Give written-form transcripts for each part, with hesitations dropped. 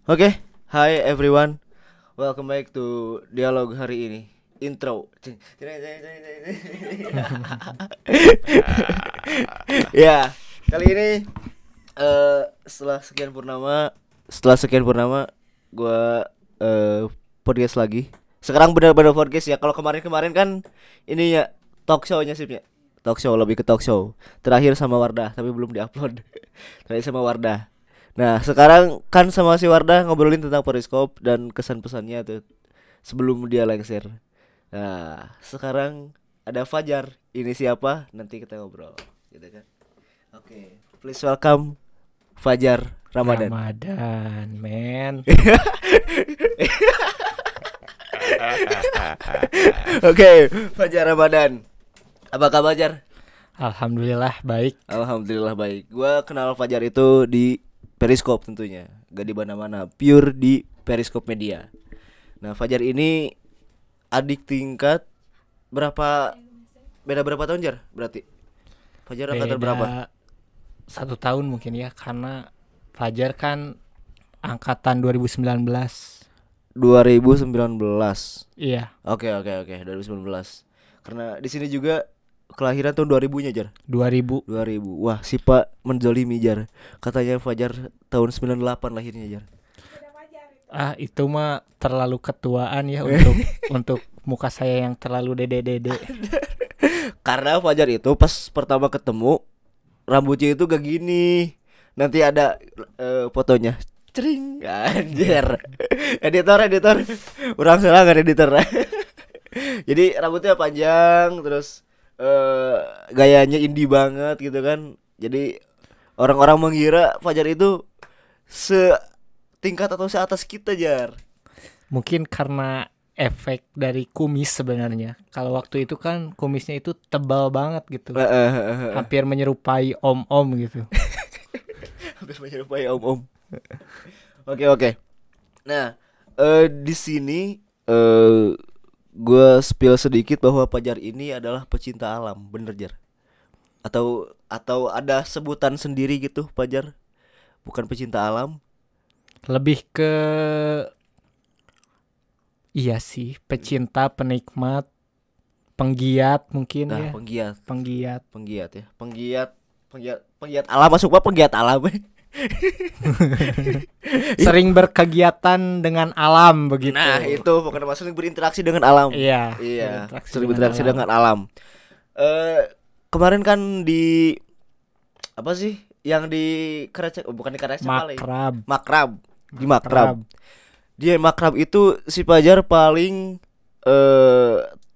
Oke, Hi everyone, welcome back to dialog hari ini. Intro. Ya, kali ini setelah sekian purnama, gua podcast lagi. Sekarang benar-benar podcast ya. Kalau kemarin-kemarin kan ini ya talk show-nya sipnya. Talk show, lebih ke talk show. Terakhir sama Wardah, tapi belum diupload. Terakhir sama Wardah. Nah, sekarang kan sama si Wardah ngobrolin tentang periskop dan kesan-pesannya tuh sebelum dia lengser. Nah, sekarang ada Fajar. Ini siapa? Nanti kita ngobrol, gitu kan. Oke, please welcome Fajar Ramadan. Ramadan, men. Oke, Fajar Ramadan. Apa kabar, Fajar? Alhamdulillah baik. Alhamdulillah baik. Gua kenal Fajar itu di Periskop tentunya, gak di mana-mana, pure di Periskop Media. Nah, Fajar ini adik tingkat berapa? Beda berapa tahun, Jar? Berarti Fajar angkatan berapa? Beda 1 tahun mungkin ya, karena Fajar kan angkatan 2019. 2019. Iya, Oke, 2019. Karena di sini juga kelahiran tahun 2000-nya, Jar. 2000. 2000. Wah, si Pak menzolimi, Jar. Katanya Fajar tahun 98 lahirnya, Jar. Itu mah terlalu ketuaan ya untuk untuk muka saya yang terlalu dede-dede. Karena Fajar itu pas pertama ketemu rambutnya itu gak gini. Nanti ada fotonya. Cering, anjir. Editor. Orang salah kan editor. Jadi rambutnya panjang, terus gayanya indie banget gitu kan. Jadi orang-orang mengira Fajar itu setingkat atau seatas kita, Jar. Mungkin karena efek dari kumis sebenarnya. Kalau waktu itu kan kumisnya itu tebal banget gitu. Hampir menyerupai om-om gitu. Hampir menyerupai om-om. Oke. Nah, di sini gue spill sedikit bahwa Fajar ini adalah pecinta alam, bener, Jar? Atau ada sebutan sendiri gitu, Fajar? Bukan pecinta alam? Lebih ke iya sih, pecinta, penikmat, penggiat mungkin Nah, ya. penggiat ya. Penggiat alam, masuk apa penggiat alam? Sering berkegiatan dengan alam begitu. Nah, itu pokoknya maksudnya berinteraksi dengan alam. Iya, Sering berinteraksi dengan alam. Kemarin kan di apa sih? Yang di Karaca, bukan di Karaca kali. Makrab. Di Makrab. Di Makrab itu si Fajar paling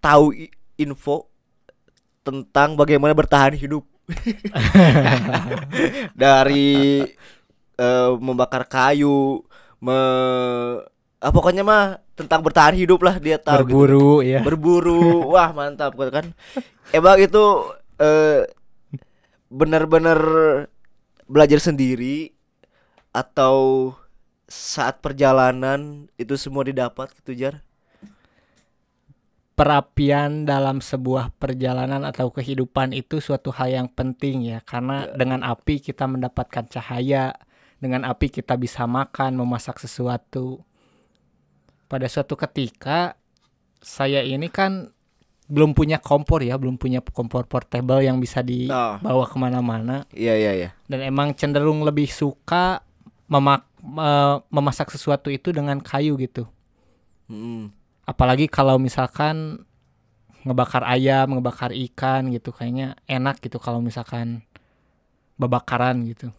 tahu info tentang bagaimana bertahan hidup. Dari membakar kayu, pokoknya mah tentang bertahan hidup lah dia tahu. Berburu gitu. ya. Berburu, wah mantap kan. Emang itu benar-benar belajar sendiri atau saat perjalanan itu semua didapat gitu, Jar? Perapian dalam sebuah perjalanan atau kehidupan itu suatu hal yang penting ya, karena dengan api kita mendapatkan cahaya, dengan api kita bisa makan, memasak sesuatu. Pada suatu ketika saya ini kan belum punya kompor portable yang bisa dibawa kemana-mana. Iya. Dan emang cenderung lebih suka memasak sesuatu itu dengan kayu gitu. Apalagi kalau misalkan ngebakar ayam, ngebakar ikan gitu, kayaknya enak gitu kalau misalkan babakaran gitu.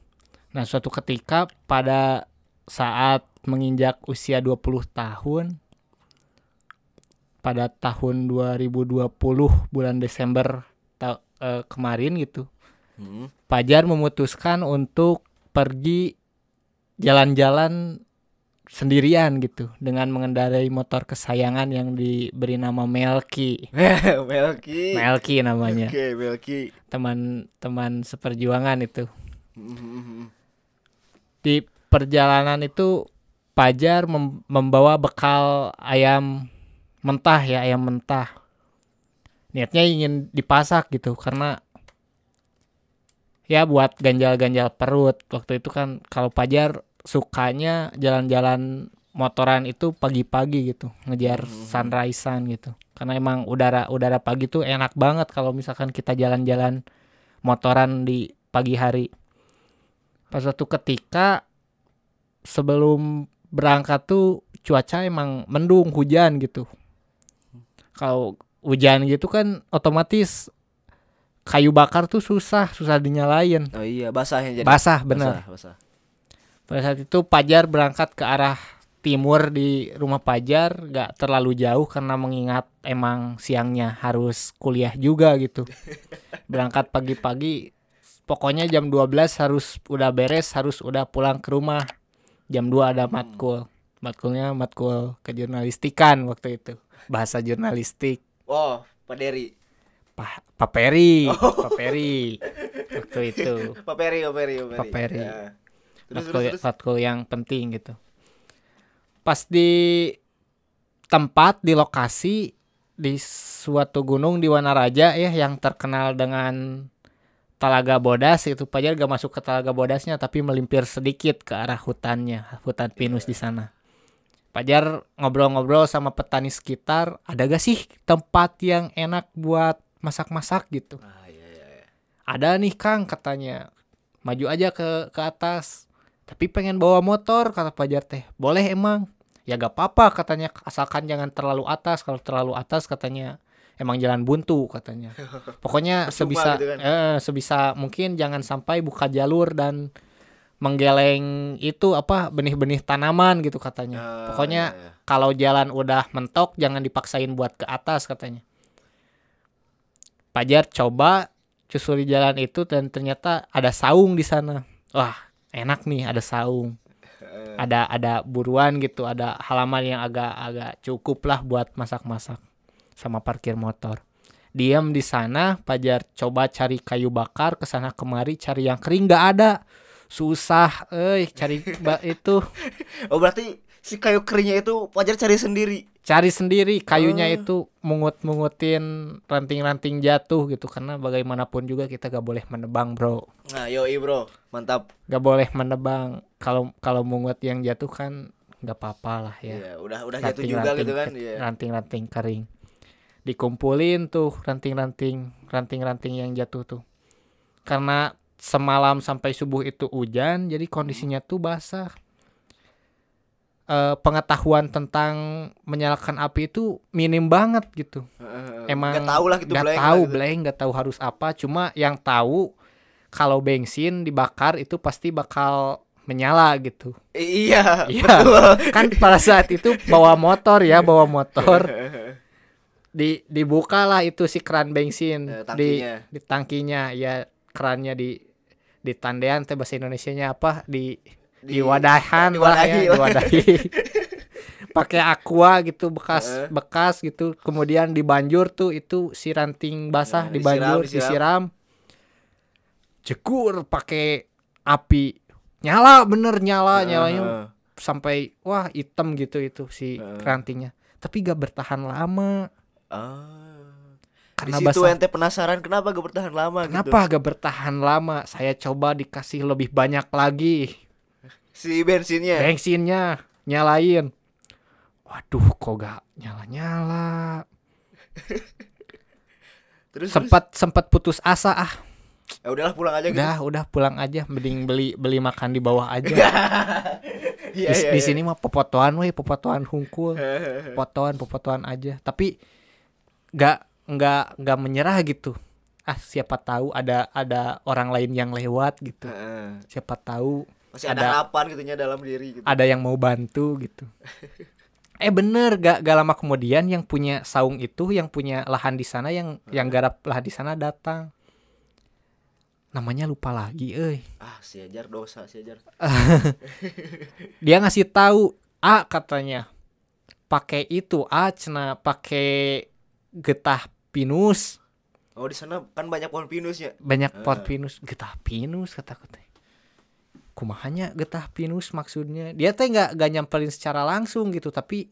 Nah, suatu ketika pada saat menginjak usia 20 tahun, pada tahun 2020 bulan Desember kemarin gitu, Fajar memutuskan untuk pergi jalan-jalan sendirian gitu dengan mengendarai motor kesayangan yang diberi nama Melki. Melki namanya. Oke, Melki. Teman seperjuangan itu. Di perjalanan itu Fajar membawa bekal ayam mentah. Niatnya ingin dipasak gitu karena ya buat ganjal-ganjal perut. Waktu itu kan kalau Fajar sukanya jalan-jalan motoran itu pagi-pagi gitu, ngejar sunrise-an gitu. Karena emang udara pagi tuh enak banget kalau misalkan kita jalan-jalan motoran di pagi hari. Pas suatu ketika sebelum berangkat tuh cuaca emang mendung, hujan gitu. Kalau hujan gitu kan otomatis kayu bakar tuh susah dinyalain. Oh iya, basah yang jadi. Basah bener. Basah. Pada saat itu Pajar berangkat ke arah timur di rumah Pajar, gak terlalu jauh karena mengingat emang siangnya harus kuliah juga gitu. Berangkat pagi-pagi, pokoknya jam 12 harus udah beres, harus udah pulang ke rumah. Jam 2 ada matkul. Matkulnya matkul kejurnalistikan waktu itu. Bahasa jurnalistik. Oh, Pak Dery. Paperi. Waktu itu. Paperi. Ya. Terus. Matkul yang penting gitu. Pas di tempat, di lokasi, di suatu gunung di Wanaraja ya, yang terkenal dengan Talaga Bodas, itu Pajar gak masuk ke Talaga Bodasnya tapi melimpir sedikit ke arah hutannya, hutan pinus di sana. Pajar ngobrol-ngobrol sama petani sekitar, ada gak sih tempat yang enak buat masak-masak gitu. Iya. Ada nih Kang, katanya, maju aja ke atas, tapi pengen bawa motor, kata Pajar teh. Boleh emang? Ya gak apa-apa katanya, asalkan jangan terlalu atas. Kalau terlalu atas katanya emang jalan buntu katanya. Pokoknya sebisa gitu kan? sebisa mungkin jangan sampai buka jalur dan menggeleng itu benih-benih tanaman gitu katanya. Pokoknya iya. kalau jalan udah mentok jangan dipaksain buat ke atas katanya. Pajar coba susuri jalan itu dan ternyata ada saung di sana. Wah, enak nih ada saung. Ada buruan gitu, ada halaman yang agak cukup lah buat masak-masak sama parkir motor. Diam di sana, Pajar coba cari kayu bakar ke sana kemari, cari yang kering gak ada. Susah, cari itu. Oh, berarti si kayu keringnya itu Pajar cari sendiri. Cari sendiri, kayunya itu mungut-mungutin ranting-ranting jatuh gitu, karena bagaimanapun juga kita gak boleh menebang, bro. Nah, yoi bro, mantap. Gak boleh menebang. Kalau mungut yang jatuh kan gak apa-apa lah ya. Iya, udah jatuh juga gitu kan. Iya. Ranting-ranting kering. Dikumpulin tuh ranting-ranting yang jatuh tuh. Karena semalam sampai subuh itu hujan, jadi kondisinya tuh basah. Pengetahuan tentang menyalakan api itu minim banget gitu. Emang Gak tahu lah gitu, gak tahu harus apa. Cuma yang tahu kalau bensin dibakar itu pasti bakal menyala gitu. Iya, betul. Kan pada saat itu bawa motor. Dibukalah itu si keran bensin tangkinya. di tangkinya ya, kerannya di tandean teh bahasa Indonesianya apa, diwadahan diwadahi. Pakai aqua gitu bekas gitu, kemudian dibanjur tuh itu si ranting basah disiram. Jegur pakai api, nyalanya sampai wah hitam gitu itu si rantingnya, tapi gak bertahan lama. Karena di situ basah. ente penasaran kenapa gak bertahan lama gak bertahan lama? Saya coba dikasih lebih banyak lagi si bensinnya nyalain. Waduh, kok gak nyala. Terus sempat putus asa. Ya udahlah pulang aja gitu. Udah pulang aja, mending beli makan di bawah aja. Di sini mah popotoan hungkul. Popotoan aja. Tapi nggak menyerah gitu. Siapa tahu ada orang lain yang lewat gitu. Siapa tahu masih ada harapan gitunya dalam diri gitu. Ada yang mau bantu gitu. Bener, gak lama kemudian yang punya saung itu, yang punya lahan di sana, yang garap lahan di sana datang. Namanya lupa lagi, si Ajar dosa si Ajar. Dia ngasih tahu, katanya pakai itu, cenah pakai getah pinus. Oh, di sana kan banyak pohon pinusnya. Banyak pohon pinus, getah pinus kata-kata. Kumahanya getah pinus maksudnya. Dia teh nggak nyamperin secara langsung gitu, tapi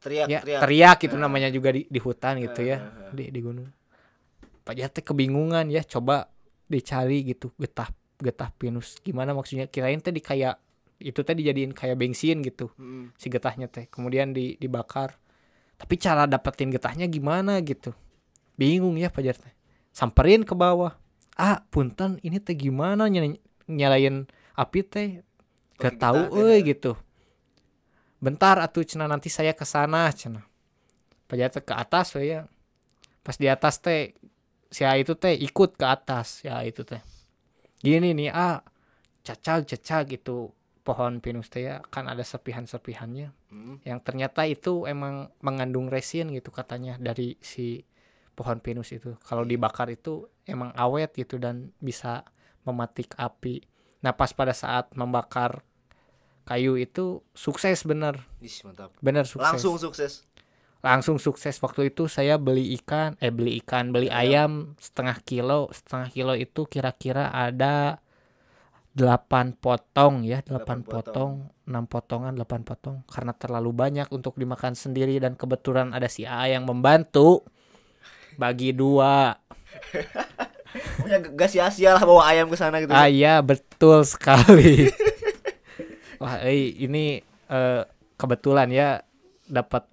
teriak gitu, namanya juga di hutan gitu ya, di gunung. Pak Jate kebingungan ya, coba dicari gitu getah pinus gimana maksudnya, kirain teh di kayak itu tadi dijadiin kayak bensin gitu si getahnya teh, kemudian dibakar. Tapi cara dapetin getahnya gimana gitu, bingung ya Fajar teh. Samperin ke bawah, punten ini teh gimana nyalain api teh, gak tahu gitu. Bentar atuh cenah, nanti saya ke sana cenah. Fajar teh ke atas ya. Pas di atas teh si itu teh ikut ke atas ya, itu teh gini nih, cacag gitu pohon pinus teh ya, kan ada serpihan-serpihannya yang ternyata itu emang mengandung resin gitu katanya dari si pohon pinus itu. Kalau dibakar itu emang awet gitu dan bisa mematik api. Nah pas pada saat membakar kayu itu sukses bener. Mantap. Bener sukses. Langsung sukses. Waktu itu saya beli ayam setengah kilo itu kira-kira ada 8 potong ya, 8 potong, 6 potongan, 8 potong, karena terlalu banyak untuk dimakan sendiri dan kebetulan ada si A yang membantu bagi 2. Gak sia-sia lah bawa ayam ke sana gitu. Iya, betul sekali. Wah, ini kebetulan ya dapat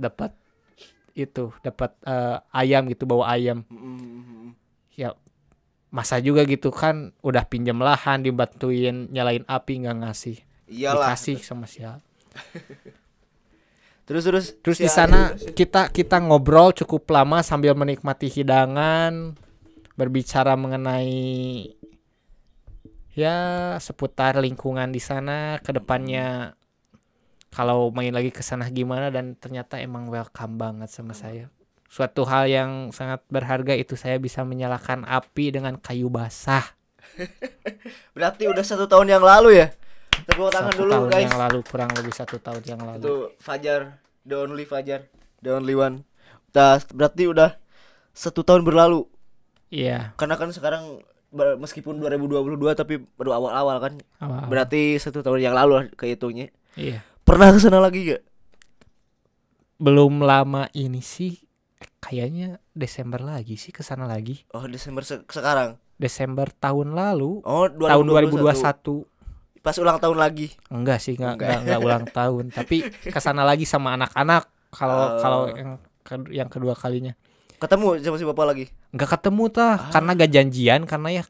ayam gitu, bawa ayam. Ya masa juga gitu kan, udah pinjam lahan dibantuin nyalain api nggak ngasih. Iyalah. Dikasih sama siapa. Terus di sana kita ngobrol cukup lama sambil menikmati hidangan, berbicara mengenai ya seputar lingkungan di sana ke depannya. Kalau main lagi ke sana gimana, dan ternyata emang welcome banget sama saya. Suatu hal yang sangat berharga itu saya bisa menyalakan api dengan kayu basah. Berarti udah 1 tahun yang lalu ya? Tepuk tangan dulu guys. 1 tahun yang lalu, kurang lebih 1 tahun yang lalu. Itu Fajar, the only one. Berarti udah 1 tahun berlalu. Iya. Karena kan sekarang meskipun 2022 tapi baru awal-awal kan. Awal. Berarti 1 tahun yang lalu kehitungnya. Iya. Pernah kesana lagi gak? Belum lama ini sih. Kayaknya Desember lagi sih kesana lagi. Oh Desember sekarang? Desember tahun lalu. Oh 2021. Tahun 2021. Pas ulang tahun lagi? Enggak sih, enggak ulang tahun. Tapi kesana lagi sama anak-anak. Kalau yang kedua kalinya. Ketemu sama si bapak lagi? Enggak ketemu karena gak janjian. Karena ya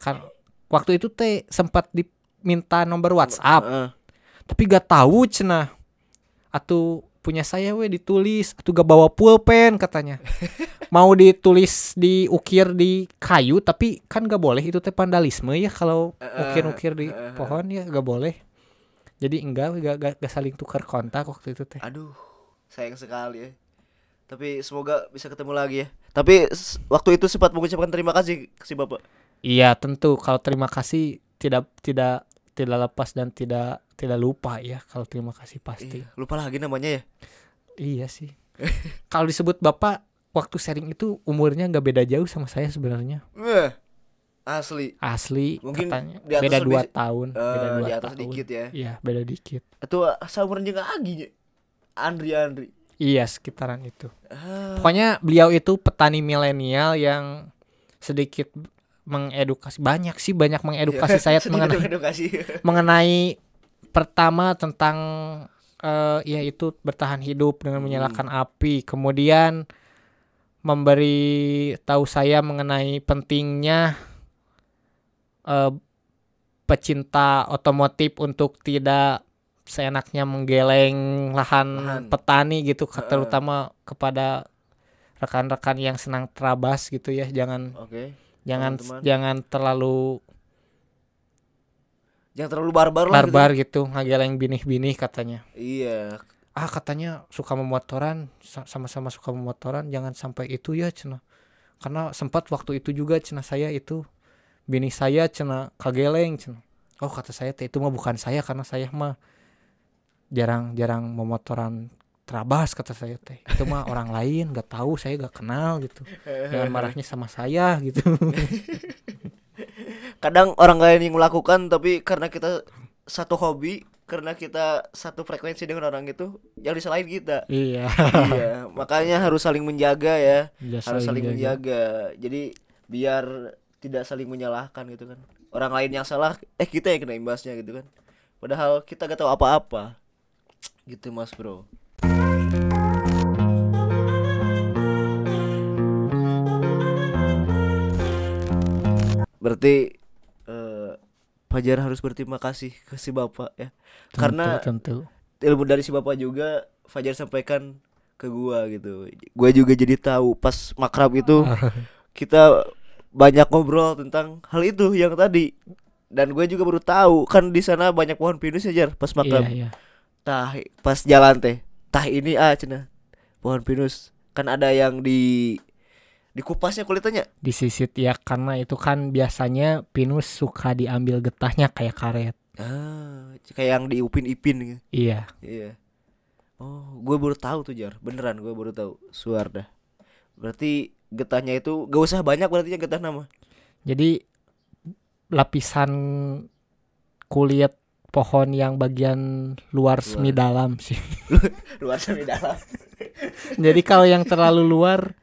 waktu itu teh sempat diminta nomor WhatsApp. Tapi gak tahu cenah. Atau punya saya ditulis, atau gak bawa pulpen katanya. Mau ditulis diukir di kayu, tapi kan gak boleh, itu teh vandalisme ya kalau ukir-ukir di pohon ya gak boleh. Jadi gak saling tukar kontak waktu itu teh. Aduh, sayang sekali ya. Tapi semoga bisa ketemu lagi ya. Tapi waktu itu sempat mengucapkan terima kasih ke si bapak. Iya tentu, kalau terima kasih tidak lepas dan tidak lupa ya. Kalau terima kasih pasti. Lupa lagi namanya ya. Iya sih. Kalau disebut bapak waktu sharing itu umurnya nggak beda jauh sama saya sebenarnya. Asli. Mungkin katanya beda 2 tahun. Beda 2 di atas tahun. dikit ya. Iya beda dikit. Itu seumuran juga Agi. Andri. Iya sekitaran itu. Pokoknya beliau itu petani milenial yang sedikit mengedukasi, banyak mengedukasi saya mengenai pertama tentang yaitu bertahan hidup dengan menyalakan api, kemudian memberi tahu saya mengenai pentingnya pecinta otomotif untuk tidak seenaknya menggeleng lahan petani gitu, terutama kepada rekan-rekan yang senang terabas gitu ya. Jangan terlalu barbar gitu ngageleng binih-binih katanya. Iya. Katanya suka memotoran, sama-sama suka memotoran, jangan sampai itu ya cenah. Karena sempat waktu itu juga cenah saya itu bini saya cenah kageleng cenah. Oh kata saya itu mah bukan saya, karena saya mah jarang memotoran terabas kata saya teh. Itu mah orang lain, gak tahu, saya gak kenal gitu. Jangan marahnya sama saya gitu. Kadang orang lain yang melakukan, tapi karena kita satu hobi, karena kita satu frekuensi dengan orang itu, yang disalahin kita. Iya. Iya, makanya harus saling menjaga ya. Harus saling menjaga. Jadi biar tidak saling menyalahkan gitu kan. Orang lain yang salah, kita yang kena imbasnya gitu kan. Padahal kita gak tahu apa-apa. Gitu Mas Bro. Berarti Fajar harus berterima kasih ke si bapak ya. Karena Tentu. ilmu dari si bapak juga Fajar sampaikan ke gua gitu. Gua juga jadi tahu pas makrab itu kita banyak ngobrol tentang hal itu yang tadi. Dan gue juga baru tahu kan di sana banyak pohon pinus ya Jar pas makrab. Iya. Tah pas jalan teh. Tah ini cenah. Pohon pinus kan ada yang dikupasnya kulitnya. Disisit ya, karena itu kan biasanya pinus suka diambil getahnya kayak karet. Kayak yang diupin-ipin gitu. Iya. Iya. Oh, gue baru tahu tuh Jar. Beneran gue baru tahu. Suarda. Berarti getahnya itu gak usah banyak berarti ya getah nama. Jadi lapisan kulit pohon yang bagian luar semi dalam sih. Luar semi dalam. Jadi kalau yang terlalu luar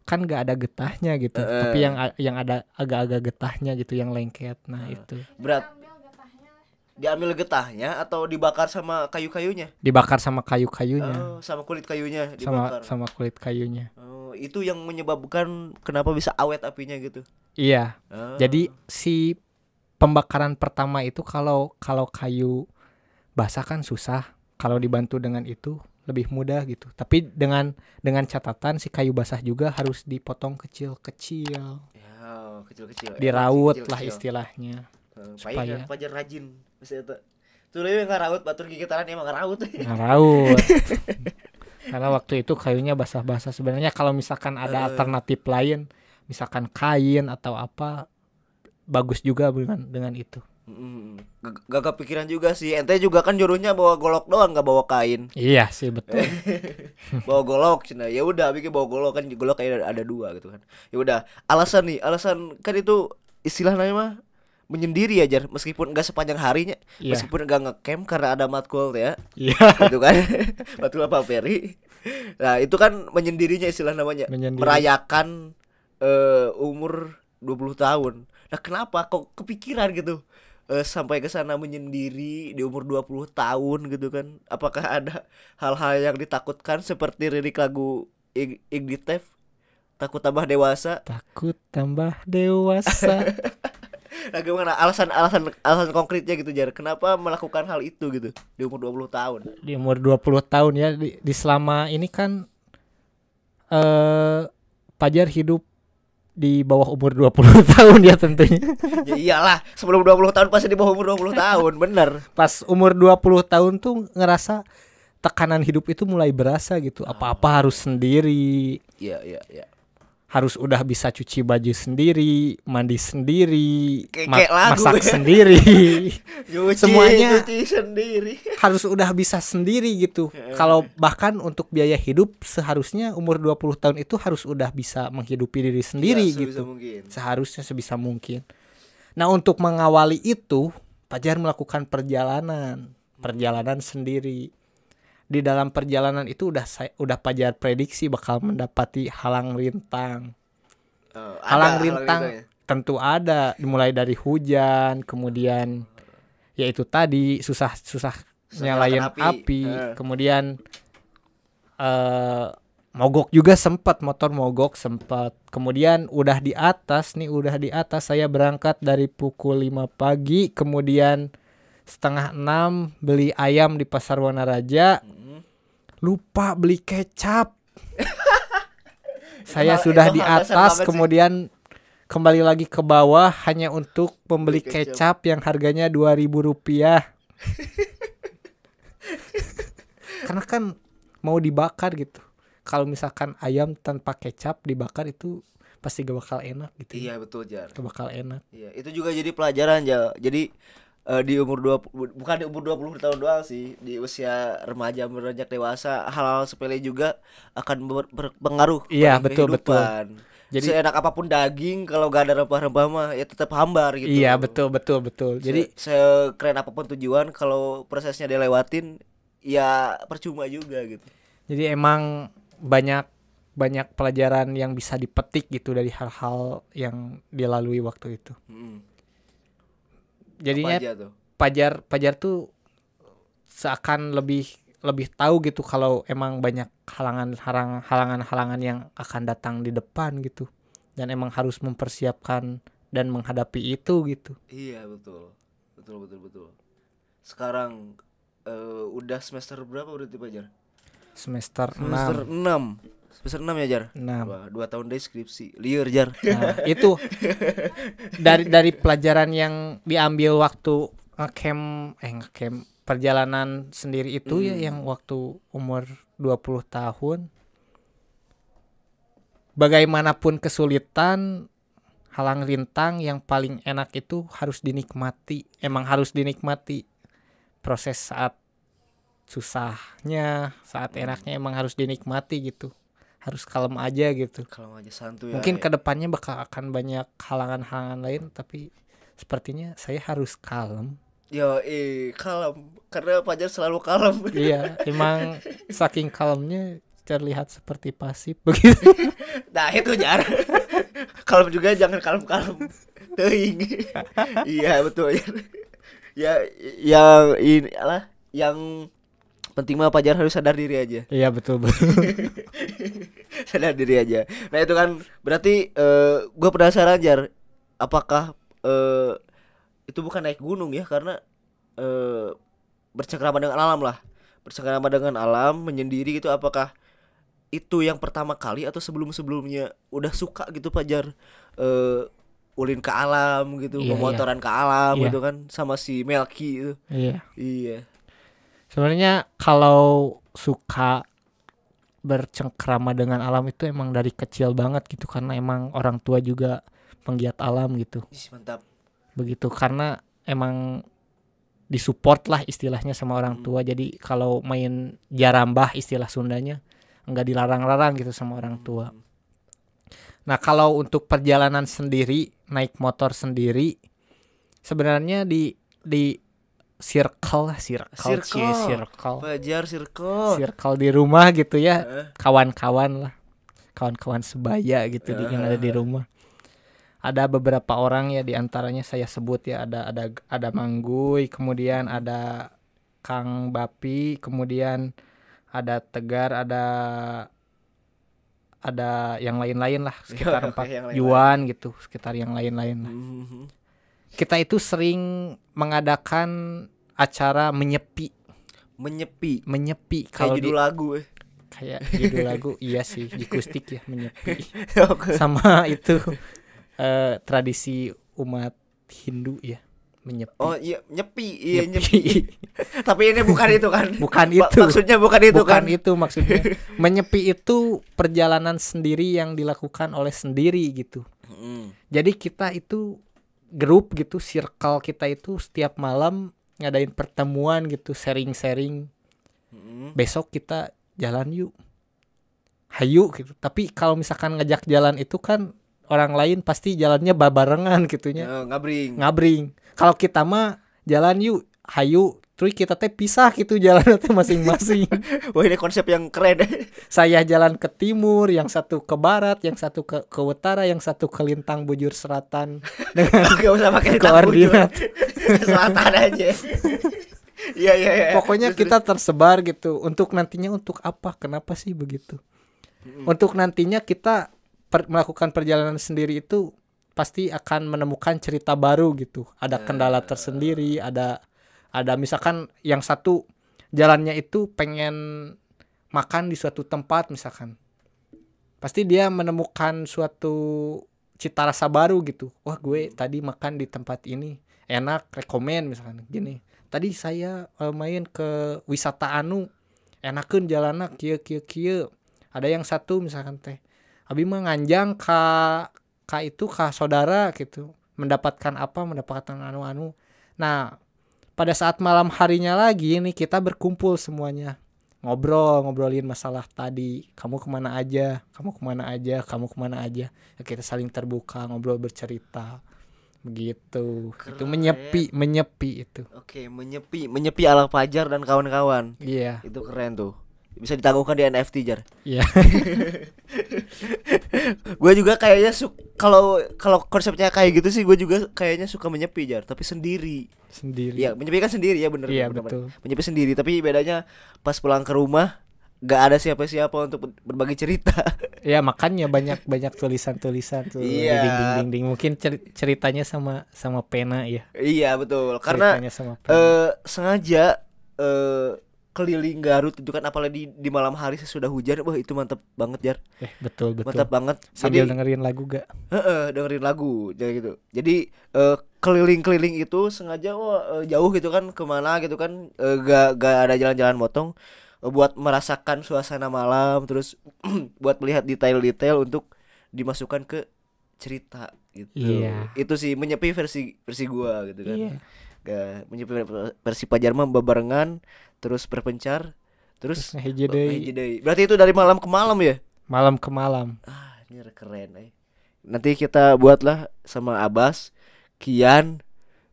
kan gak ada getahnya gitu. Tapi yang ada agak-agak getahnya gitu, yang lengket. Nah, itu. Berat. Diambil getahnya atau dibakar sama kayu-kayunya? Dibakar sama kayu-kayunya. Oh, sama kulit kayunya dibakar. Sama kulit kayunya. Oh, itu yang menyebabkan kenapa bisa awet apinya gitu. Iya. Jadi si pembakaran pertama itu kalau kayu basah kan susah. Kalau dibantu dengan itu lebih mudah gitu. Tapi dengan catatan si kayu basah juga harus dipotong kecil-kecil. Ya, kecil-kecil. Diraut lah istilahnya. Supaya Fajar rajin. Bisa itu. Tuh yang ngaraut batur gigitaran emang ngaraut. Ngaraut. Karena waktu itu kayunya basah-basah. Sebenarnya kalau misalkan ada alternatif lain, misalkan kain atau apa, bagus juga dengan itu. Gak kepikiran juga sih. Ente juga kan jurunya bawa golok doang, gak bawa kain. Iya sih, betul. Bawa golok cina. Ya udah bikin bawa golok kan, golok kayak ada dua gitu kan. Ya udah, alasan kan itu istilahnya mah menyendiri aja meskipun enggak sepanjang harinya, meskipun enggak ngecamp karena ada matkul ya. Iya. Gitu kan. Matkul apa Peri. Nah, itu kan menyendirinya istilah namanya. Merayakan umur 20 tahun. Nah, kenapa kok kepikiran gitu? Sampai ke sana menyendiri di umur 20 tahun gitu kan. Apakah ada hal-hal yang ditakutkan seperti lirik lagu Ignitev, takut tambah dewasa? Takut tambah dewasa. Nah, gimana alasan konkretnya gitu Jar? Kenapa melakukan hal itu gitu di umur 20 tahun? Di umur 20 tahun ya, di selama ini kan Fajar hidup di bawah umur 20 tahun ya tentunya. Ya iyalah, sebelum 20 tahun pasti di bawah umur 20 tahun, bener. Pas umur 20 tahun tuh ngerasa tekanan hidup itu mulai berasa gitu. Apa-apa harus sendiri. Iya. Harus udah bisa cuci baju sendiri, mandi sendiri, lagu, masak sendiri. Semuanya cuci sendiri. Harus udah bisa sendiri gitu. Kalau bahkan untuk biaya hidup seharusnya umur 20 tahun itu harus udah bisa menghidupi diri sendiri gitu. Seharusnya sebisa mungkin. Nah, untuk mengawali itu, Fajar melakukan perjalanan sendiri. Di dalam perjalanan itu udah Fajar prediksi bakal mendapati halang rintang. Halang rintang tentu ada, dimulai dari hujan, kemudian yaitu tadi susah nyalain api. Kemudian mogok juga motor mogok sempat. Kemudian udah di atas saya berangkat dari pukul 5 pagi, kemudian 5:30 beli ayam di Pasar Wanaraja. Lupa beli kecap. Saya sudah di atas, kemudian kembali lagi ke bawah hanya untuk membeli kecap yang harganya Rp2.000. Karena kan mau dibakar gitu. Kalau misalkan ayam tanpa kecap dibakar itu pasti gak bakal enak gitu. Iya betul Jar. Gak bakal enak. Iya, itu juga jadi pelajaran Jar. Jadi di umur 20, bukan di umur 20 tahun doang sih, di usia remaja beranjak dewasa hal-hal sepele juga akan berpengaruh pada kehidupan. Jadi seenak apapun daging kalau gak ada rempah-rempah mah ya tetap hambar gitu. Iya betul. Jadi sekeren apapun tujuan kalau prosesnya dilewatin ya percuma juga gitu. Jadi emang banyak pelajaran yang bisa dipetik gitu dari hal-hal yang dilalui waktu itu. Jadinya Pajar tuh seakan lebih tahu gitu kalau emang banyak halangan yang akan datang di depan gitu, dan emang harus mempersiapkan dan menghadapi itu gitu. Iya betul. Betul. Sekarang udah semester berapa berarti Pajar? Semester Semester 6. 6. Semester 6 ya Jar? 6. Wah, 2 tahun dari skripsi. Liar Jar. Nah, itu dari pelajaran yang diambil waktu ngecamp perjalanan sendiri itu ya, yang waktu umur 20 tahun. Bagaimanapun kesulitan, halang rintang, yang paling enak itu harus dinikmati. Emang harus dinikmati. Proses saat susahnya, saat enaknya emang harus dinikmati gitu. Harus kalem aja gitu. Kalau aja santuy. Mungkin ya. kedepannya bakal akan banyak halangan-halangan lain, tapi sepertinya saya harus kalem. Yo, kalem. Karena Pajar selalu kalem. Iya, emang saking kalemnya terlihat seperti pasif begitu. Nah, itu Jar. Kalem juga jangan kalem-kalem. Teuing. Iya, betul Jar. Ya, yang ini lah, yang penting mah Pajar harus sadar diri aja. Iya, betul. Sadar diri aja. Nah, itu kan berarti gue penasaran Jar, apakah itu bukan naik gunung ya, karena bercengkrama dengan alam lah. Bercengkrama dengan alam, menyendiri gitu, apakah itu yang pertama kali atau sebelum-sebelumnya udah suka gitu Pajar ulin ke alam gitu, Iya, pemotoran ke alam Iya. gitu kan sama si Melki itu. Iya. Iya. Sebenarnya kalau suka bercengkrama dengan alam itu emang dari kecil banget gitu, karena emang orang tua juga penggiat alam gitu. Ih, mantap. Begitu, karena emang disupport lah istilahnya sama orang tua. Jadi kalau main jarambah istilah Sundanya, enggak dilarang-larang gitu sama orang tua. Nah, kalau untuk perjalanan sendiri, naik motor sendiri, sebenarnya di circle Pajar circle di rumah gitu ya, kawan-kawan sebaya gitu yang ada di rumah. Ada beberapa orang ya, diantaranya saya sebut ya, ada Mangguy, kemudian ada Kang Bapi, kemudian ada Tegar, ada yang lain-lain lah, sekitar 4 Yuan gitu, sekitar yang lain-lain lah. Kita itu sering mengadakan acara menyepi kayak kalau judul lagu kayak judul lagu. Iya sih, Jikustik ya, menyepi. Sama itu tradisi umat Hindu ya, menyepi. Oh iya, nyepi. Tapi ini bukan itu kan? Bukan itu. Maksudnya bukan itu Bukan kan? itu maksudnya. Menyepi itu perjalanan sendiri yang dilakukan oleh sendiri gitu. Jadi kita itu grup gitu, circle kita itu setiap malam ngadain pertemuan gitu, sharing-sharing. Besok kita jalan yuk, hayu gitu. Tapi kalau misalkan ngajak jalan itu kan orang lain pasti jalannya barengan gitunya. Ngabring. Kalau kita mah jalan yuk, hayu, terus kita teh pisah gitu jalan teh masing-masing. Wah, ini konsep yang keren. Saya jalan ke timur, yang satu ke barat, yang satu ke utara, yang satu ke lintang bujur selatan dengan Gak usah pakai koordinat. Selatan aja. Iya. Pokoknya kita tersebar gitu. Untuk nantinya untuk apa? Kenapa sih begitu? Untuk nantinya kita melakukan perjalanan sendiri itu pasti akan menemukan cerita baru gitu. Ada kendala tersendiri, ada misalkan yang satu jalannya itu pengen makan di suatu tempat misalkan. Pasti dia menemukan suatu cita rasa baru gitu. Wah, gue tadi makan di tempat ini enak, rekomen misalkan gini. Tadi saya main ke wisata anu, enakeun jalanna kieu. Ada yang satu misalkan teh, abi mah nganjang ka saudara gitu. Mendapatkan anu. Nah, pada saat malam harinya lagi nih kita berkumpul semuanya. Ngobrolin masalah tadi. Kamu kemana aja. Ya, kita saling terbuka, ngobrol, bercerita. Begitu. Keren. Itu menyepi itu. Oke, menyepi ala Pajar dan kawan-kawan. Iya. Itu keren tuh. bisa ditangguhkan di NFT jar. Iya. Gue juga kayaknya kalau kalau konsepnya kayak gitu sih gue juga kayaknya suka menyepi jar, tapi sendiri. Sendiri. Iya, menyepi kan sendiri ya bener. Iya, bener, betul. menyepi sendiri, tapi bedanya pas pulang ke rumah gak ada siapa-siapa untuk berbagi cerita. Ya makanya banyak tulisan-tulisan tuh di Iya. dinding-dinding. Mungkin ceritanya sama pena ya. Iya betul, karena Ceritanya sama pena. sengaja keliling Garut itu kan, apalagi di malam hari sesudah hujan, wah itu mantap banget jar, Betul. mantap banget. Sambil Jadi dengerin lagu gak? dengerin lagu jadi gitu. Jadi keliling-keliling itu sengaja jauh gitu kan, kemana gitu kan, gak ada jalan-jalan motong, buat merasakan suasana malam, terus buat melihat detail-detail untuk dimasukkan ke cerita gitu. Iya. Itu sih menyepi versi gua gitu kan. Iya. Menyepi versi Pajar mah bebarengan, terus berpencar, terus Ngehiji deui. ngehiji deui. Berarti itu dari malam ke malam ya? Malam ke malam. Ini keren Nanti kita buatlah sama Abbas, Kian,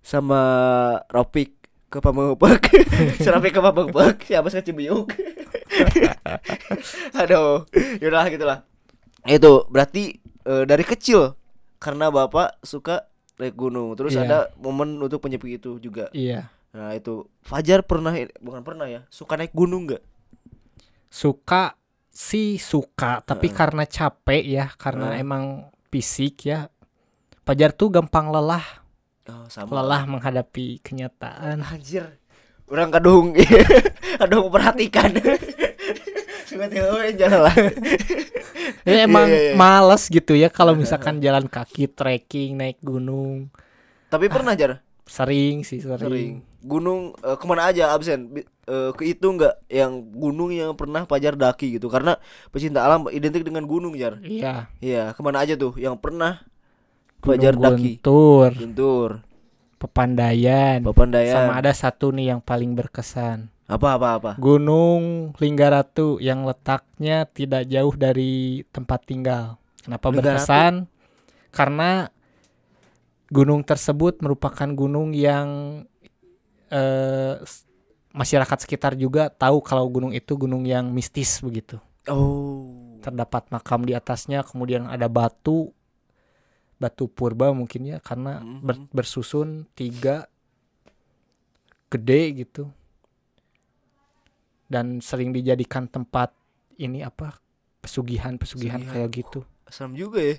sama Ropik ke Pamengpeuk. Si Ropik ke Pamengpeuk, si Abbas ke Cibiuk. Aduh, yaudah gitulah. Itu berarti dari kecil karena Bapak suka naik gunung. Terus Iya. ada momen untuk penyepi itu juga. Iya. Nah, itu Fajar bukan pernah ya, suka naik gunung nggak? Suka sih suka, tapi karena capek ya, karena emang fisik ya. Pajar tuh gampang lelah. Sama. Lelah menghadapi kenyataan. Anjir. Orang kadung kadung memperhatikan. Tiba-tiba jalan lah. Ya emang Iya. males gitu ya kalau misalkan jalan kaki, trekking, naik gunung. Tapi pernah Jar? Sering. Gunung kemana aja absen? Kehitung nggak yang gunung yang pernah Pajar daki gitu? Karena pecinta alam identik dengan gunung Jar. Iya. Iya, kemana aja tuh yang pernah Pajar Gunung daki? Guntur, Pepandayan. Papandayan. Sama ada satu nih yang paling berkesan. Apa? Gunung Linggaratu yang letaknya tidak jauh dari tempat tinggal. Kenapa Linggaratu? berkesan? Karena gunung tersebut merupakan gunung yang masyarakat sekitar juga tahu kalau gunung itu gunung yang mistis begitu. Oh. Terdapat makam di atasnya, kemudian ada batu purba mungkin ya, karena bersusun 3 gede gitu. Dan sering dijadikan tempat ini pesugihan kayak gitu. Serem juga ya.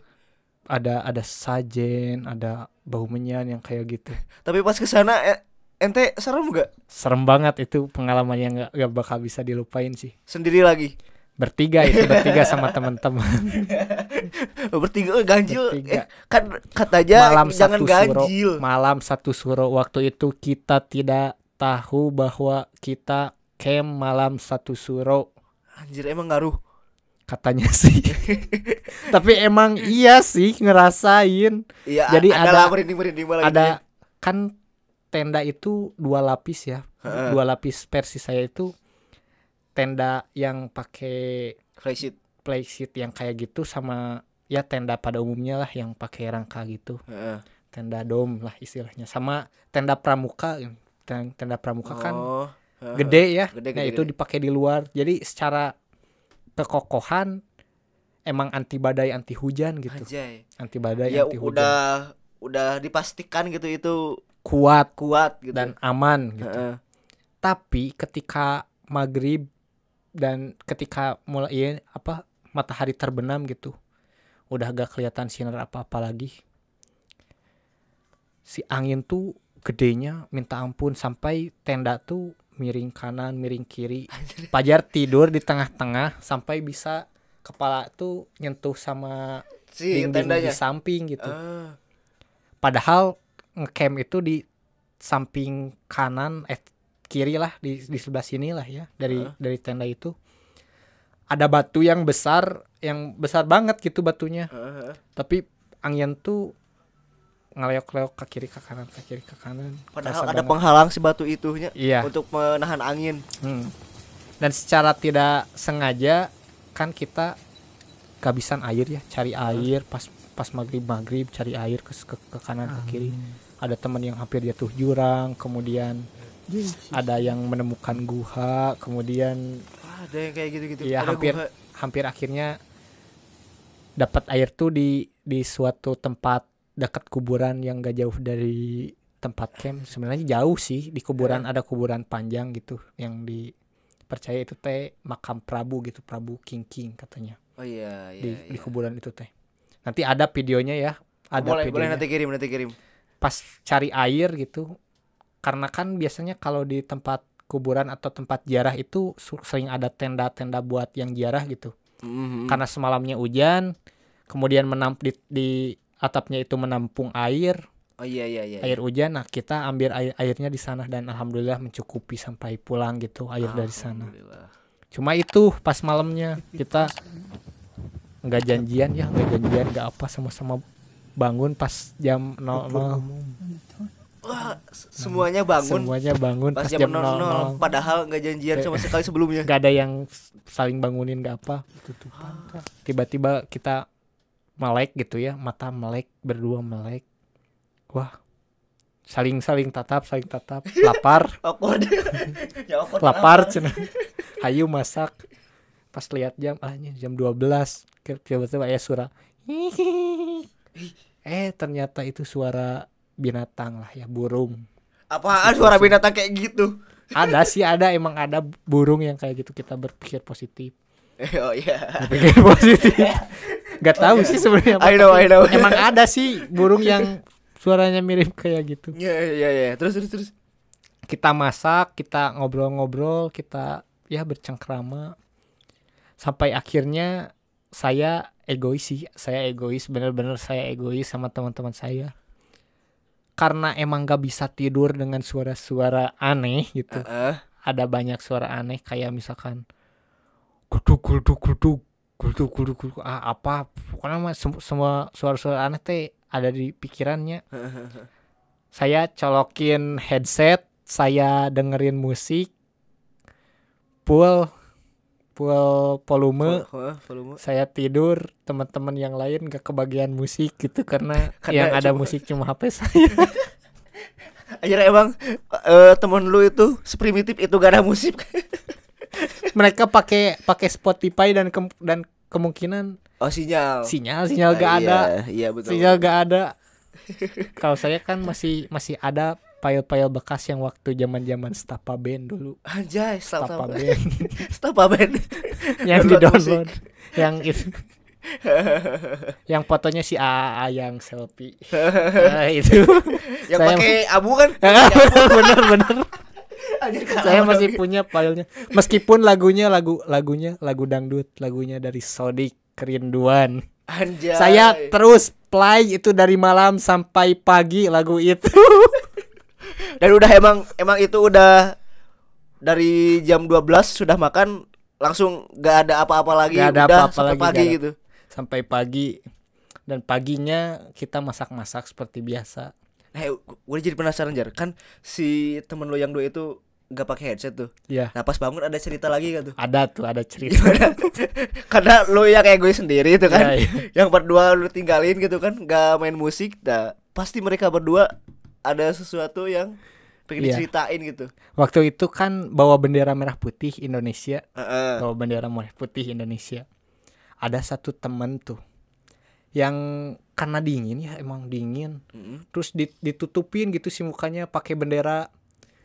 Ada sajen, ada bau menyan yang kayak gitu. Tapi pas kesana ente serem gak? Serem banget, itu pengalaman yang gak bakal bisa dilupain sih. Sendiri lagi? Bertiga sama teman-teman. Bertiga ganjil. Bertiga. Kan katanya Malam jangan satu ganjil. Malam 1 suro. Waktu itu kita tidak tahu bahwa kita camp malam 1 suro. Anjir, emang ngaruh. Katanya sih. Tapi emang iya sih ngerasain. Iya, Jadi ada merinding malah ada gitu ya. kan tenda itu 2 lapis ya. 2 lapis versi saya itu tenda yang pakai flysheet yang kayak gitu, sama ya tenda pada umumnya lah yang pakai rangka gitu. Tenda dom lah istilahnya. Sama tenda pramuka. Tenda pramuka kan gede ya. Nah itu dipakai di luar. Jadi secara kekokohan emang anti badai anti hujan gitu. Anjay. Anti badai Ya anti hujan. udah dipastikan gitu itu kuat gitu dan aman gitu. Tapi ketika maghrib dan ketika mulai matahari terbenam gitu, udah gak kelihatan sinar apa-apa lagi. Si angin tuh gedenya minta ampun, sampai tenda tuh miring kanan, miring kiri. Pajar tidur di tengah-tengah sampai bisa kepala tuh nyentuh sama si dinding tendanya di samping gitu. Padahal ngecamp itu di samping kanan kiri lah, di sebelah sini lah ya, dari tenda itu. Ada batu yang besar banget gitu batunya. Tapi angin tuh ngeleok-leok ke kiri ke kanan. Padahal ada penghalang si batu itunya untuk menahan angin. Dan secara tidak sengaja kan kita kehabisan air ya, cari air pas maghrib cari air ke kanan ke kiri. Ada teman yang hampir jatuh jurang, kemudian ada yang menemukan guha, kemudian Ada yang kayak gitu-gitu. Iya, Ada hampir akhirnya dapat air tuh di suatu tempat dekat kuburan yang gak jauh dari tempat camp. Sebenarnya jauh sih, di kuburan ada kuburan panjang gitu yang dipercaya itu teh makam Prabu gitu, Prabu King katanya. Oh iya. Di kuburan itu teh. Nanti ada videonya ya. Ada Boleh nanti kirim. Pas cari air gitu. Karena kan biasanya kalau di tempat kuburan atau tempat ziarah itu sering ada tenda-tenda buat yang ziarah gitu. Karena semalamnya hujan, kemudian di atapnya itu menampung air. Oh iya. Air hujan. Nah, kita ambil airnya di sana dan alhamdulillah mencukupi sampai pulang gitu air dari sana. Cuma itu pas malamnya kita nggak janjian, nggak apa, sama-sama bangun pas jam 00. Wah, semuanya bangun pas jam 00. Padahal nggak janjian sama sekali sebelumnya. Nggak ada yang saling bangunin, nggak apa. Tiba-tiba kita melek gitu ya, mata melek, berdua melek. Wah, saling tatap, lapar. Lapar cenah. Hayu masak. Pas lihat jam, jam 12. Tiba-tiba ya suara. Ternyata itu suara binatang lah ya, burung. Apaan suara binatang kayak gitu? Emang ada burung yang kayak gitu. Kita berpikir positif. Oh iya. Berpikir positif. Gak tahu sih sebenarnya. I know. Emang ada sih burung yang suaranya mirip kayak gitu. Iya. Terus. Kita masak, kita ngobrol-ngobrol, kita ya bercengkrama. Sampai akhirnya saya egois, benar-benar saya egois sama teman-teman saya. Karena emang gak bisa tidur dengan suara-suara aneh gitu. Ada banyak suara aneh kayak misalkan guduk, apa pokoknya semua suara-suara aneh teh ada di pikirannya. Saya colokin headset, saya dengerin musik full volume. Saya tidur, teman-teman yang lain gak kebagian musik gitu karena yang ada musik cuma HP saya. Akhirnya emang temen lu itu seprimitif itu gak ada musik. Mereka pakai Spotify dan kemungkinan sinyal gak ada. Iya betul. Sinyal gak ada. Kalau saya kan masih ada file-file bekas yang waktu zaman Stapa Band dulu. Anjay, Stapa Band. Stapa Band. Yang di-download. Yang itu. Yang fotonya si AA yang selfie. Itu. Yang pakai abu kan? Bener. Saya masih punya filenya. Meskipun lagunya lagu dangdut, lagunya dari Sodik, Kerinduan. Anjay. Saya terus play itu dari malam sampai pagi lagu itu. Dan udah emang itu udah dari jam 12 sudah makan langsung gak ada apa-apa lagi. Gak ada udah apa-apa sampai lagi pagi gitu. Sampai pagi. Dan paginya kita masak-masak seperti biasa. Nah, gue jadi penasaran Jar. Kan si temen lo yang dua itu gak pakai headset tuh. Iya. Nah pas bangun ada cerita lagi kan tuh. Ada cerita. Karena lo ya kayak gue sendiri itu kan. Iya. Yang berdua lo tinggalin gitu kan, gak main musik. Nah pasti mereka berdua ada sesuatu yang pengen diceritain gitu. Waktu itu kan bawa bendera merah putih Indonesia. Bawa bendera merah putih Indonesia. Ada satu temen tuh yang karena dingin ya, emang dingin. Terus ditutupin gitu si mukanya pakai bendera.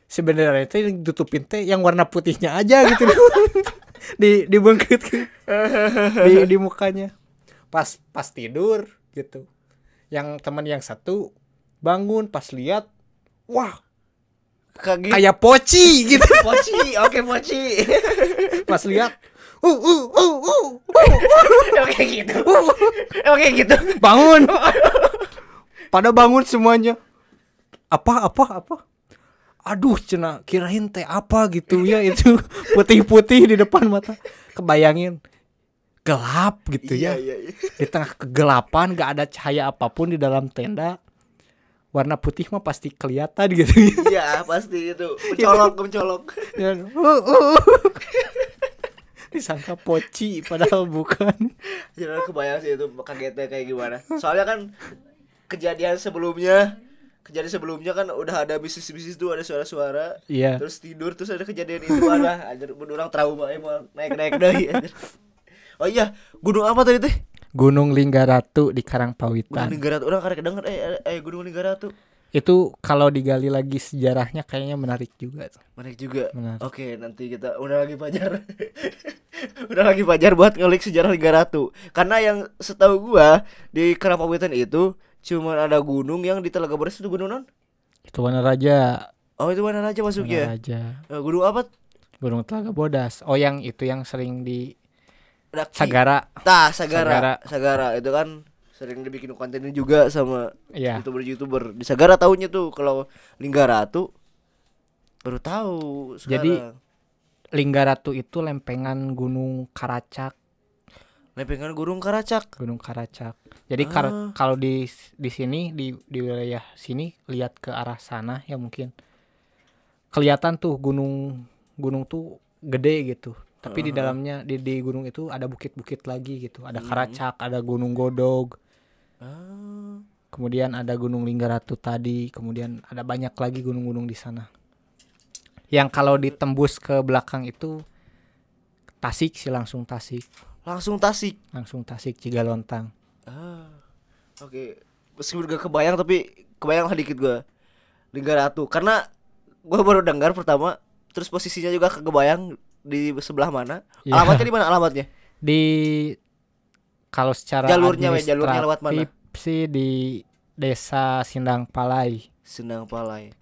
Si bendera itu yang ditutupin teh yang warna putihnya aja gitu. Dibengket di mukanya. Pas tidur gitu. Yang teman yang satu bangun pas lihat, wah, kayak poci gitu. Oke, poci. Pas lihat, Oke gitu. Bangun. Pada bangun semuanya. Apa? Aduh, cenah kirain teh apa gitu ya itu putih-putih di depan mata. Kebayangin gelap gitu ya. Iya. Di tengah kegelapan gak ada cahaya apapun di dalam tenda. Warna putih mah pasti kelihatan gitu. Iya, pasti itu. Mencolok. Disangka poci padahal bukan. Jangan kebayang sih itu kagetnya kayak gimana. Soalnya kan kejadian sebelumnya kejadian sebelumnya kan udah ada bisnis tuh, ada suara-suara. Iya. Terus tidur, terus ada kejadian itu ada. Anjir, orang trauma emang naik deui anjir. Oh iya, gunung apa tadi teh? Gunung Linggaratu di Gunung Karangpawitan. Linggaratu. Orang karek denger Gunung Linggaratu. Itu kalau digali lagi sejarahnya kayaknya menarik juga. Menarik juga. Menarik. Oke, nanti kita udah lagi Fajar. Udah lagi Fajar buat ngulik sejarah Linggaratu. Karena yang setahu gua di Karangpawitan itu cuma ada gunung yang di Telaga Bodas itu gunung non? Itu Wanaraja. Oh, itu mana aja masuknya? Wanaraja. Gunung apa? Gunung Telaga Bodas. Oh, yang itu yang sering di Daki. Sagara. Sagara itu kan sering dibikin kontennya juga sama Iya. YouTuber di Sagara. Tahunya tuh kalau Linggaratu baru tahu sekarang. Jadi Linggaratu itu lempengan Gunung Karacak. lempengan Gunung Karacak. Gunung Karacak. Jadi kalau di sini di wilayah sini lihat ke arah sana ya mungkin kelihatan tuh gunung tuh gede gitu. Tapi di dalamnya di gunung itu ada bukit-bukit lagi gitu. Ada Karacak, ada Gunung Godog. Kemudian ada Gunung Linggaratu tadi, kemudian ada banyak lagi gunung-gunung di sana. Yang kalau ditembus ke belakang itu Tasik sih, langsung Tasik Cigalontang. Oke. Meskipun gak kebayang tapi kebayang lah dikit gue Linggaratu karena gue baru dengar pertama, terus posisinya juga kebayang di sebelah mana. Ya. Alamatnya di mana alamatnya? Di kalau secara jalurnya administratif lewat mana? sih di Desa Sindang Palai. Sindang Palai.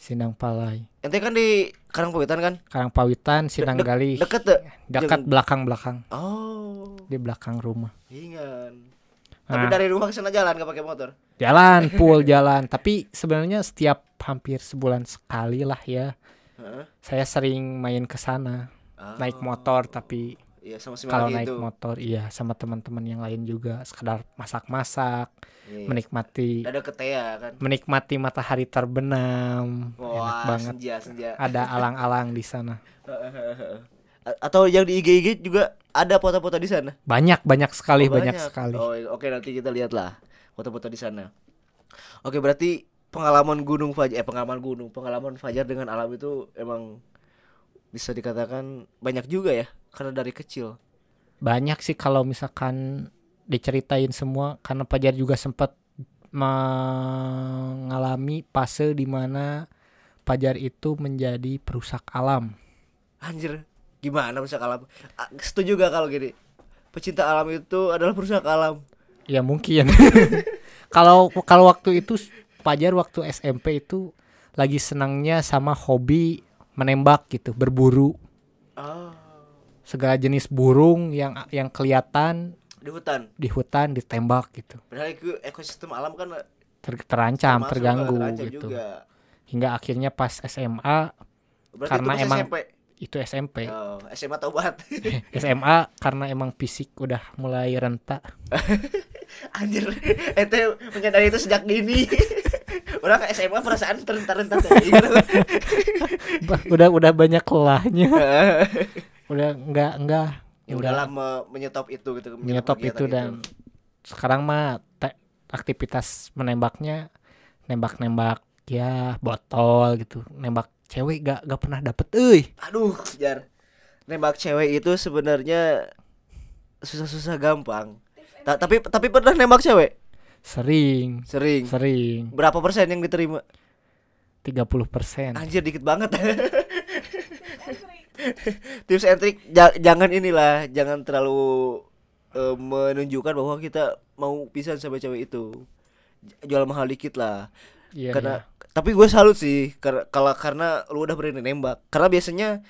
Ente kan di Karangpawitan kan? Karangpawitan, Sindang Galih. Deket tuh. Dekat belakang. Oh. Di belakang rumah. Ingan. Tapi dari rumah ke sana jalan gak pakai motor? Jalan, full jalan. Tapi sebenarnya setiap hampir sebulan sekali lah ya. Saya sering main ke sana. Naik motor tapi iya, sama kalau naik motor iya sama teman-teman yang lain juga sekedar masak-masak, iya. menikmati matahari terbenam. Enak banget. Senja. Ada alang-alang di sana. Atau yang di IG juga ada foto-foto di sana? Banyak sekali. Oh, oke, nanti kita lihat lah foto-foto di sana. Oke, berarti pengalaman Fajar dengan alam itu emang bisa dikatakan banyak juga ya, karena dari kecil. Banyak sih kalau misalkan diceritain semua, karena Fajar juga sempat mengalami fase di mana Fajar itu menjadi perusak alam. Anjir, gimana perusak alam? Setuju gak kalau gini? Pecinta alam itu adalah perusak alam. Ya mungkin. Kalau waktu itu Fajar waktu SMP itu lagi senangnya sama hobi menembak gitu, berburu. Segala jenis burung yang kelihatan di hutan ditembak gitu. Padahal itu ekosistem alam kan terancam, terganggu gitu. Juga. Hingga akhirnya pas SMA berarti karena itu emang SMP. Itu SMP. SMA taubat. SMA karena emang fisik udah mulai renta. Anjir, ente menyadari itu sejak dini. Orang ke SMA perasaan terenta-renta udah banyak kelahnya. Udah enggak. Ya udah lama menyetop itu gitu. Menyetop itu dan sekarang mah aktivitas menembaknya nembak ya botol gitu. Nembak cewek gak pernah dapet. Aduh, Jar. Nembak cewek itu sebenarnya susah-susah gampang. Tapi pernah nembak cewek? Sering. Berapa persen yang diterima? 30%. Anjir, dikit banget. Tips and trick, jangan terlalu menunjukkan bahwa kita mau pisah sama cewek itu. Jual mahal dikit lah. Iya, karena tapi gue salut sih karena lu udah berani nembak. Karena biasanya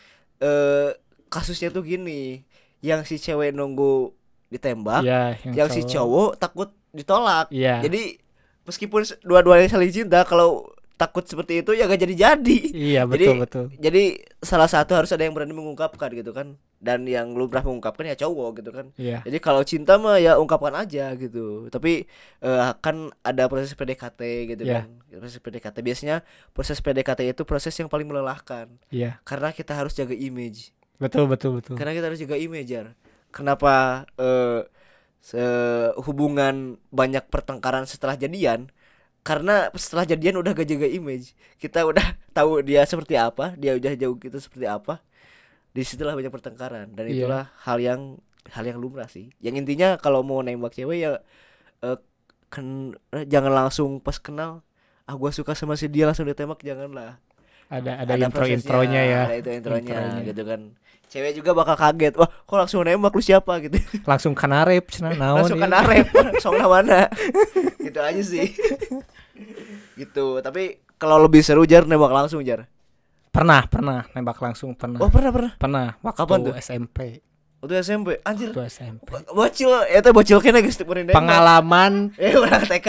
kasusnya tuh gini, yang si cewek nunggu ditembak, yang si cowok takut ditolak. Jadi meskipun dua-duanya saling cinta, kalau takut seperti itu ya gak jadi. Iya, betul. Jadi salah satu harus ada yang berani mengungkapkan gitu kan. Dan yang lu pernah mengungkapkan ya cowok gitu kan. Iya. Jadi kalau cinta mah ya ungkapkan aja gitu. Tapi kan ada proses PDKT gitu kan. Proses PDKT biasanya proses PDKT itu proses yang paling melelahkan. Iya. Karena kita harus jaga image. Betul. Karena kita harus jaga image, Jar. Kenapa hubungan banyak pertengkaran setelah jadian? karena setelah jadian udah gak jaga image, kita udah tahu dia seperti apa, dia udah jauh kita seperti apa, disitulah banyak pertengkaran dan Iya. itulah hal yang lumrah sih. Yang intinya kalau mau nembak cewek ya eh, jangan langsung pas kenal gua suka sama si dia langsung ditembak, janganlah. Ada intro-intronya prosesnya, ya. ada itu intronya Intronya. gitu kan. Cewek juga bakal kaget, wah kok langsung nembak, lu siapa gitu. Langsung kanarep cenah naon Langsung ieu. kena rap, song mana. Gitu aja sih. Gitu, tapi kalau lebih seru Jar nembak langsung Jar. Pernah nembak langsung pernah. Oh pernah. Pernah waktu Kapan tuh? SMP. Waktu SMP, anjir. Waktu SMP. Bocil, eta bocil kena geus teu nembak. Pengalaman Urang TK.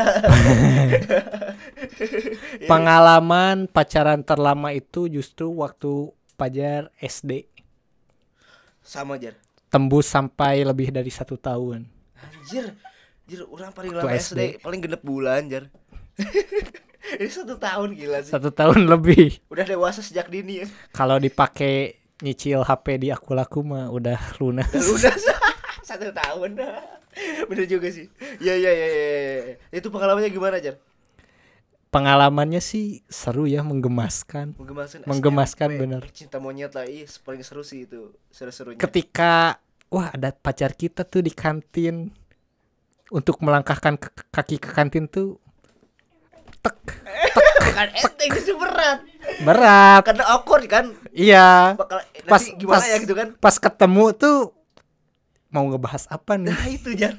pengalaman pacaran terlama itu justru waktu Pajar SD. Sama Jar. Tembus sampai lebih dari 1 tahun. Anjir. Anjir, orang paling Waktu lama SD. SD, paling genep bulan Jar. Ini 1 tahun gila sih. 1 tahun lebih. Udah dewasa sejak dini ya. Kalau dipakai nyicil HP di aku laku mah udah lunas. Udah 1 tahun. Bener juga sih. Ya. Itu pengalamannya gimana Jar? Pengalamannya sih seru ya, menggemaskan. Menggemaskan, SMP, bener. Cinta monyet lah, paling seru sih itu. Seru-serunya. Ketika wah ada pacar kita tuh di kantin, untuk melangkahkan kaki ke kantin tuh Kan enteng sih berat. berat. Karena awkward kan. Iya. Bakal Pas nanti gimana pas, ya gitu kan. pas ketemu tuh mau ngebahas apa nih? Nah itu Jar.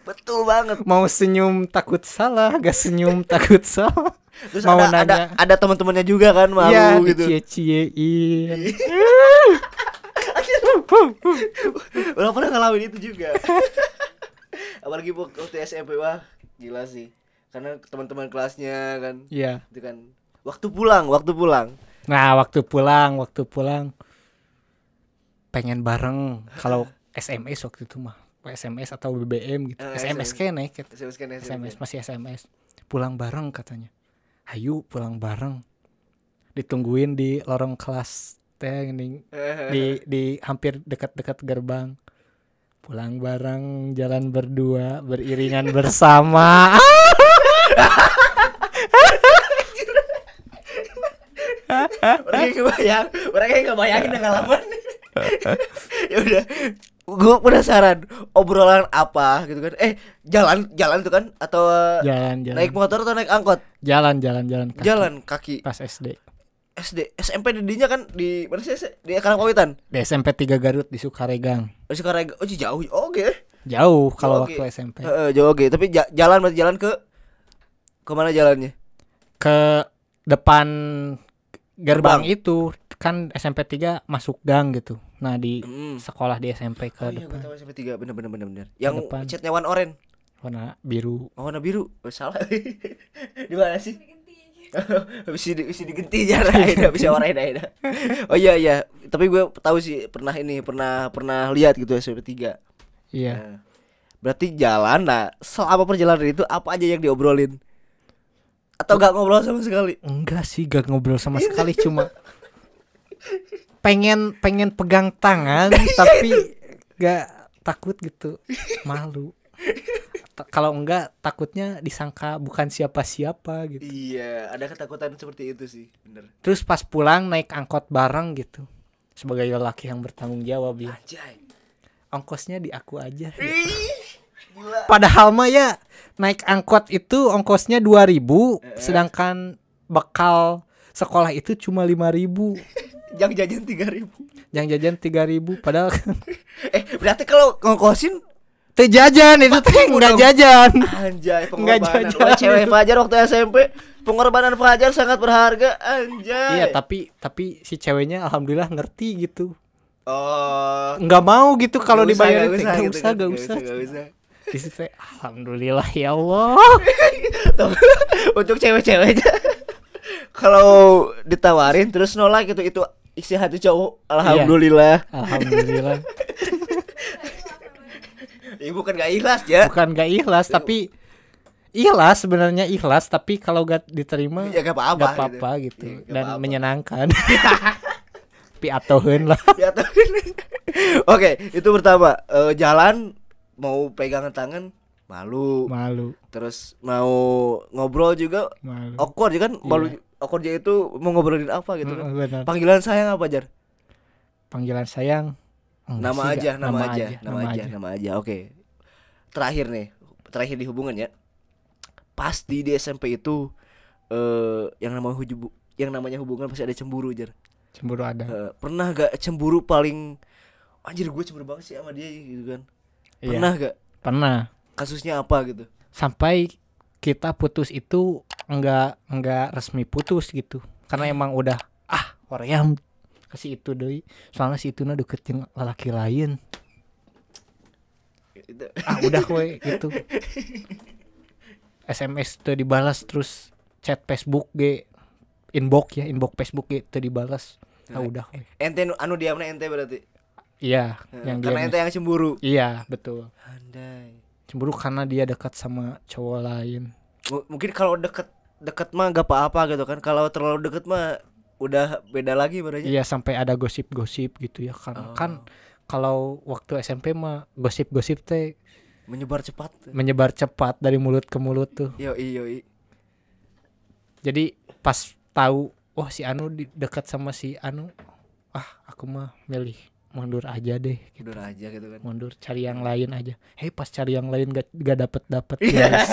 Betul banget. Mau senyum takut salah, gak senyum takut salah. Terus Mau ada nanya. ada teman-temannya juga kan malu Iya, gitu. dicie-ciein. Udah pernah ngalamin itu juga. Apalagi waktu SMP, wah gila sih. Karena teman-teman kelasnya kan. Iya. Itu kan waktu pulang. Nah, waktu pulang pengen bareng. Kalau SMS waktu itu mah, SMS atau BBM gitu. SMS kan naik gitu. SMS masih SMS. Pulang bareng katanya. Hayu pulang bareng. Ditungguin di lorong kelas teh gini, di hampir dekat-dekat gerbang. Pulang bareng, jalan berdua, beriringan bersama. Orang kayak nggak bayangin pengalaman. Ya udah, gue penasaran obrolan apa gitu kan. Jalan tuh kan atau Jalan. naik motor atau naik angkot? Jalan kaki. Jalan kaki. Pas SD. SMP didinya kan di mana sih? Di Karangpawitan. Di SMP 3 Garut di Sukaregang. Sekarang jauh. Oke. Jauh kalau Oke. waktu SMP. Jauh oke, tapi jalan berarti jalan ke mana jalannya? Ke depan gerbang Gerbang. itu kan SMP 3 masuk gang gitu. Nah, di Hmm. sekolah di SMP ke Oh iya, gue depan tahu SMP 3 bener. Yang depan. catnya warna oranye. warna biru. Oh, warna biru. Oh, salah. Di mana sih? bisa digenti jarang bisa warnain aja. Oh iya. Tapi gue tahu sih pernah lihat gitu SMP 3. Iya. Nah, berarti jalan lah. Selama perjalanan itu apa aja yang diobrolin? Atau gak ngobrol sama sekali? Enggak sih, gak ngobrol sama sekali, cuma pengen pegang tangan tapi gak takut gitu, malu. Kalau enggak takutnya disangka bukan siapa-siapa gitu. Iya, ada ketakutan seperti itu sih, bener. Terus pas pulang naik angkot bareng gitu, sebagai lelaki yang bertanggung jawab ya, Anjay. ongkosnya di aku aja gitu. Gila. Padahal mah ya naik angkot itu ongkosnya 2.000, sedangkan bekal sekolah itu cuma 5.000. Yang jajan 3.000. Yang jajan 3.000 padahal Berarti kalau ngongkosin teh jajan itu teh 4.000 enggak dong. jajan. Anjay, Nggak pengorbanan. jajan. Wah, cewek Fajar waktu SMP, pengorbanan Fajar sangat berharga, anjay. Iya, tapi si ceweknya alhamdulillah ngerti gitu. Oh, Enggak mau gitu kalau nggak usah, dibayarin nggak teh usah, enggak gitu usah, kan, enggak nggak usah. Di situ teh, alhamdulillah ya Allah. Tuh, untuk cewek-ceweknya kalau ditawarin terus nolak gitu, itu isi hati cowok. Alhamdulillah. Alhamdulillah. Bukan gak ikhlas ya. Bukan gak ikhlas tapi ikhlas, sebenarnya ikhlas, tapi kalau gak diterima Ya gak apa-apa, gak apa-apa gitu. Ya, gak Dan apa-apa. menyenangkan. Tapi atoheun lah. Ya, Oke, itu pertama. Jalan mau pegangan tangan malu. malu, Terus mau ngobrol juga malu. awkward ya kan? Malu Iya. awkwardnya itu mau ngobrolin apa gitu kan. Benar. Panggilan sayang apa, Jar? Panggilan sayang enggak Nama sih, aja, Kak. nama aja. Oke. Terakhir nih, terakhir di hubungan ya. Pasti di SMP itu yang namanya hubungan pasti ada cemburu, Jar. Cemburu ada. Pernah gak cemburu paling anjir gue cemburu banget sih sama dia gitu kan? Iya. Pernah gak? Pernah. Kasusnya apa gitu? Sampai kita putus itu enggak resmi putus gitu. Karena emang udah hoream kasih itu deui. Soalnya si ituna deket jeung lelaki lain. Itu. Udah we gitu. SMS teu dibalas, terus chat Facebook ge inbox Facebook ge teu dibalas. Udah we. Ente anu diamna ente berarti. Iya, yang Karena dia. ente yang cemburu. Iya, betul. Andai. Cemburu karena dia dekat sama cowok lain. Mungkin kalau deket mah gak apa-apa gitu kan. Kalau terlalu deket mah udah beda lagi berarti. Iya, sampai ada gosip-gosip gitu ya. Karena kan kalau waktu SMP mah gosip-gosip teh menyebar cepat dari mulut ke mulut tuh. Yoi. Jadi pas tahu si Anu dekat sama si Anu, aku mah milih mundur aja deh gitu. Mundur aja gitu kan. Mundur, cari yang lain aja. Pas cari yang lain gak dapet Iya. guys.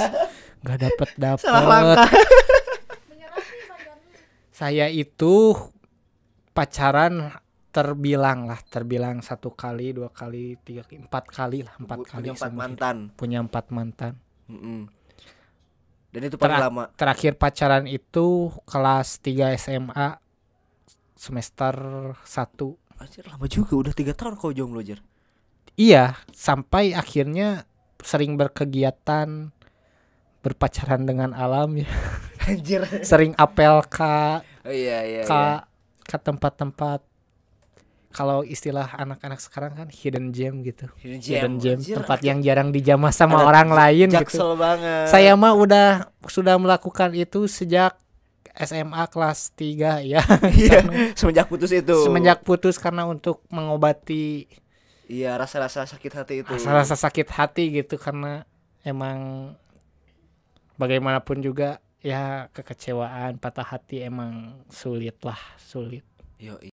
Gak dapet. Salah langkah. Saya itu pacaran terbilang 1 kali, 2 kali, 3 kali, 4 kali lah, 4 kali. Punya 4 sama mantan. punya 4 mantan. Dan itu paling lama. Terakhir pacaran itu kelas 3 SMA semester 1. Anjir lama juga, udah 3 tahun kau jomblo, Jar. Iya, sampai akhirnya sering berkegiatan berpacaran dengan alam ya. Anjir. Sering apel ke Iya. ke tempat-tempat, kalau istilah anak-anak sekarang kan hidden gem gitu. Hidden gem, Anjir, tempat yang jarang dijamah sama orang lain gitu. Jaksel banget. Saya mah sudah melakukan itu sejak SMA kelas 3 ya. Iya, semenjak putus itu. Semenjak putus karena untuk mengobati rasa-rasa sakit hati itu. rasa sakit hati gitu, karena emang bagaimanapun juga ya kekecewaan, patah hati emang sulit. Yoi.